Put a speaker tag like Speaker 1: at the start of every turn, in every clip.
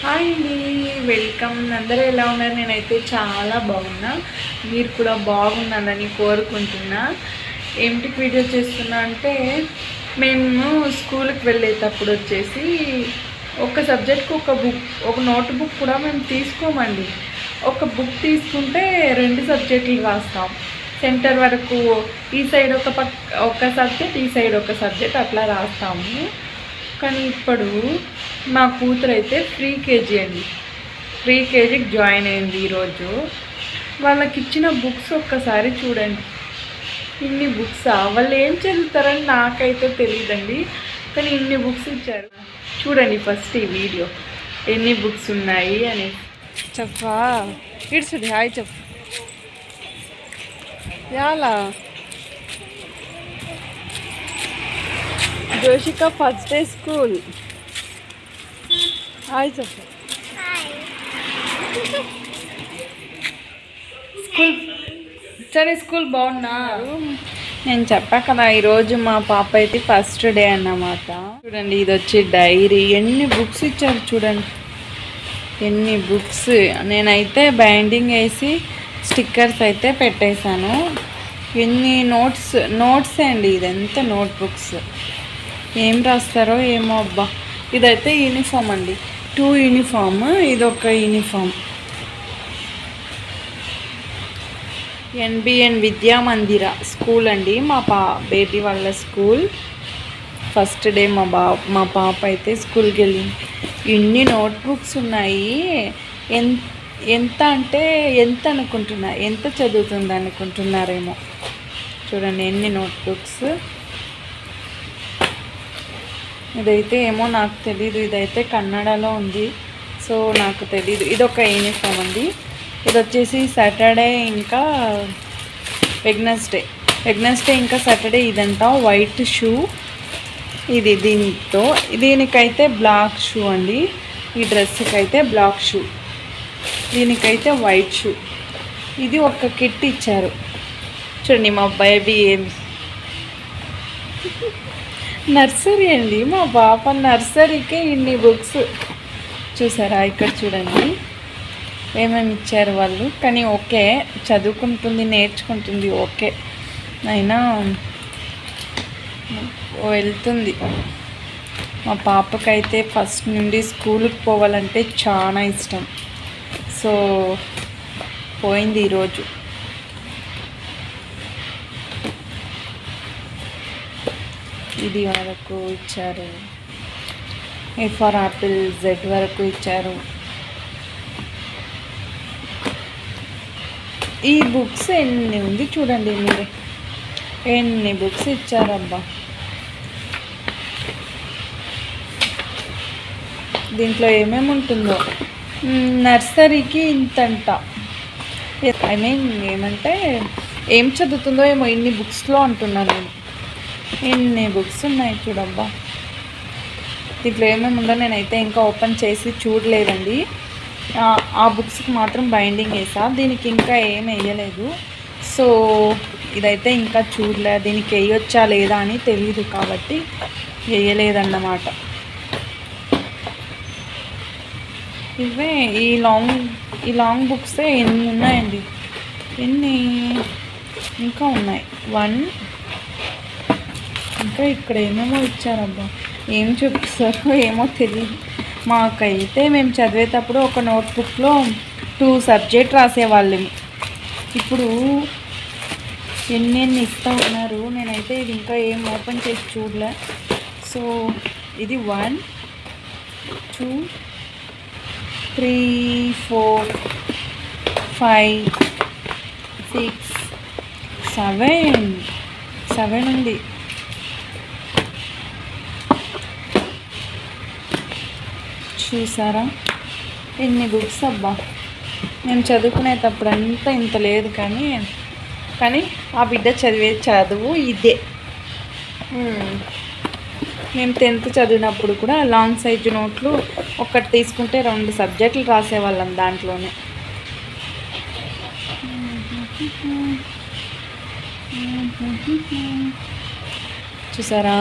Speaker 1: Hi అండి, welcome. అందరూ ఎలా ఉన్నారు? నేనైతే చాలా బాగున్నా. మీరు కూడా బాగున్నానని కోరుకుంటున్నా. ఏమిటి వీడియో చేస్తున్నా అంటే, మేము స్కూల్కి వెళ్ళేటప్పుడు వచ్చేసి ఒక సబ్జెక్ట్కి ఒక నోట్ బుక్ కూడా మేము తీసుకోమండి. ఒక బుక్ తీసుకుంటే 2 సబ్జెక్టులు రాస్తాం. సెంటర్ వరకు ఈ సైడ్ ఒక సబ్జెక్ట్, ఈ సైడ్ ఒక సబ్జెక్ట్ అట్లా రాస్తాము. కానీ ఇప్పుడు మా కూతురు అయితే ప్రీ కేజీ అండి. ప్రీ కేజీకి జాయిన్ అయింది ఈరోజు. వాళ్ళకి ఇచ్చిన బుక్స్ ఒక్కసారి చూడండి. ఇన్ని బుక్స్ వాళ్ళు ఏం చదువుతారని నాకైతే తెలియదండి, కానీ ఇన్ని బుక్స్ ఇచ్చారు. చూడండి ఫస్ట్ ఈ వీడియో ఎన్ని బుక్స్ ఉన్నాయి అని. చెప్పా ఇడ్సుడి హాయ్ చెప్పు. యాలా Joshika first day school. Hi చెప్పు. స్కూల్ బాగున్నారు. నేను చెప్పా కదా ఈరోజు మా పాప అయితే ఫస్ట్ డే అన్నమాట. చూడండి ఇది వచ్చి డైరీ. ఎన్ని బుక్స్ ఇచ్చారు చూడండి, ఎన్ని బుక్స్. నేనైతే బైండింగ్ వేసి స్టిక్కర్స్ అయితే పెట్టేశాను. ఎన్ని నోట్స్ అండి. ఇదంతా నోట్ బుక్స్. ఏం రాస్తారో ఏమో అబ్బా. ఇదైతే యూనిఫామ్ అండి, 2 యూనిఫామ్. ఇదొక యూనిఫామ్. ఎన్బిఎన్ విద్యా మందిర స్కూల్ అండి, మా బేబీ వాళ్ళ స్కూల్. ఫస్ట్ డే మా పాప అయితే స్కూల్కి వెళ్ళింది. ఇన్ని నోట్బుక్స్ ఉన్నాయి. ఎంత అంటే ఎంత అనుకుంటున్నా, ఎంత చదువుతుంది అనుకుంటున్నారేమో. చూడండి ఎన్ని నోట్బుక్స్. ఇదైతే ఏమో నాకు తెలీదు, ఇదైతే కన్నడలో ఉంది, సో నాకు తెలీదు. ఇదొక యూనిఫామ్ అండి. ఇది వచ్చేసి సాటర్డే ఇంకా వెగ్నస్డే ఇంకా సాటర్డే. ఇదంతా వైట్ షూ. ఇది దీనికైతే బ్లాక్ షూ అండి. ఈ డ్రెస్కి అయితే బ్లాక్ షూ, దీనికైతే వైట్ షూ. ఇది ఒక కిట్ ఇచ్చారు. చూడండి మా బేబీ ఏమి నర్సరీ అండి. మా పాప నర్సరీకే ఇన్ని బుక్స్. చూసారా ఇక్కడ చూడండి ఏమేమి ఇచ్చారు వాళ్ళు. కానీ ఓకే, చదువుకుంటుంది, నేర్చుకుంటుంది, ఓకే. అయినా వెళ్తుంది. మా పాపకైతే ఫస్ట్ నుండి స్కూల్కి పోవాలంటే చాలా ఇష్టం. సో పోయింది ఈరోజు. ఇది వరకు ఇచ్చారు. ఏ ఫర్ యాపిల్, జెడ్ వరకు ఇచ్చారు. ఈ బుక్స్ ఎన్ని ఉంది చూడండి మీరే, ఎన్ని బుక్స్ ఇచ్చారబ్బా. దీంట్లో ఏమేమి ఉంటుందో. నర్సరీకి ఇంతంట. ఐ మీన్ ఏమంటే ఏం చదువుతుందో ఏమో ఇన్ని బుక్స్లో అంటున్నాను నేను. ఎన్ని బుక్స్ ఉన్నాయి చూడబ్బా. దీంట్లో ఏమేమి ఉందో నేనైతే ఇంకా ఓపెన్ చేసి చూడలేదండి. ఆ బుక్స్కి మాత్రం బైండింగ్ వేసా, దీనికి ఇంకా ఏం వేయలేదు. సో ఇదైతే ఇంకా చూడలే, దీనికి వేయొచ్చా లేదా అని తెలియదు కాబట్టి వేయలేదన్నమాట. ఇవే ఈ లాంగ్ బుక్సే ఎన్ని ఉన్నాయండి, ఎన్ని ఇంకా ఉన్నాయి. 1 ఇంకా ఇక్కడ ఏమేమో ఇచ్చారబ్బా. ఏం చూపిస్తారో ఏమో తెలియదు. మాకైతే మేము చదివేటప్పుడు ఒక నోట్బుక్లో 2 సబ్జెక్ట్ రాసేవాళ్ళము. ఇప్పుడు ఎన్ని ఇస్తూ ఉన్నారు. నేనైతే ఇది ఇంకా ఏం ఓపెన్ చేసి చూడలే. సో ఇది 1 2 3 4 5 6 7 ఉంది. చూసారా ఎన్ని బుక్స్ అబ్బా. మేము చదువుకునేటప్పుడు అంతా ఇంత లేదు, కానీ ఆ బిడ్డ చదివే చదువు ఇదే. మేము 10th చదివినప్పుడు కూడా లాంగ్ సైజు నోట్లు ఒకటి తీసుకుంటే 2 సబ్జెక్టులు రాసేవాళ్ళం దాంట్లోనే. చూసారా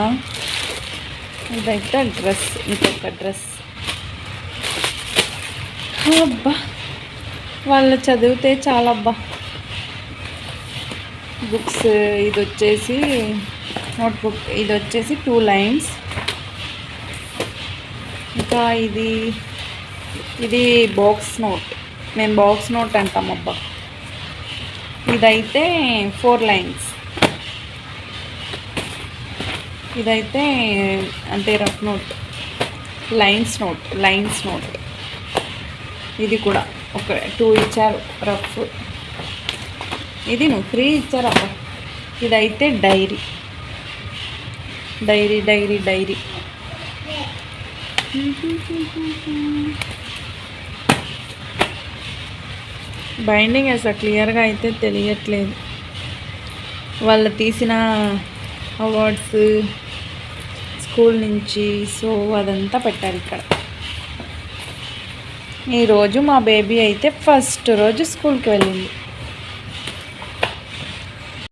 Speaker 1: ఇదైతే డ్రెస్, ఇంకొక డ్రెస్. అబ్బా వాళ్ళు చదివితే చాలా అబ్బా. బుక్స్ ఇది వచ్చేసి నోట్బుక్, ఇది వచ్చేసి 2 లైన్స్. ఇంకా ఇది బాక్స్ నోట్, మేము బాక్స్ నోట్ అంటాం అబ్బా. ఇదైతే 4 లైన్స్. ఇదైతే అంటే రఫ్ నోట్, లైన్స్ నోట్. ఇది కూడా ఒక 2 ఇచ్చారు రఫ్. ఇది నువ్వు 3 ఇచ్చారబ్బా. ఇదైతే డైరీ. బైండింగ్ అసలు క్లియర్గా అయితే తెలియట్లేదు. వాళ్ళు తీసిన అవార్డ్స్ స్కూల్ నుంచి, సో అదంతా పెట్టారు ఇక్కడ. ఈరోజు మా బేబీ అయితే ఫస్ట్ రోజు స్కూల్కి వెళ్ళింది.